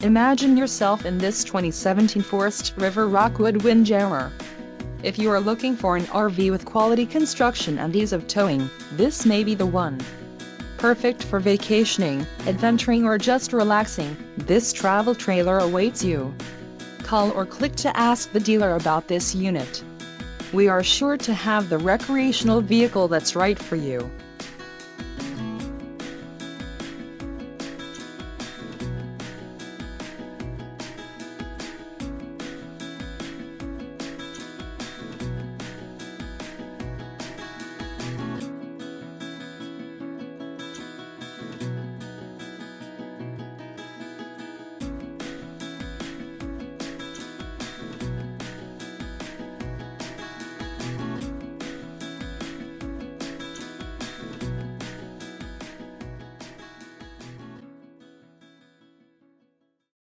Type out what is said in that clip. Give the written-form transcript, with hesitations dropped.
Imagine yourself in this 2017 Forest River Rockwood Windjammer. If you are looking for an RV with quality construction and ease of towing, this may be the one. Perfect for vacationing, adventuring or just relaxing, this travel trailer awaits you. Call or click to ask the dealer about this unit. We are sure to have the recreational vehicle that's right for you.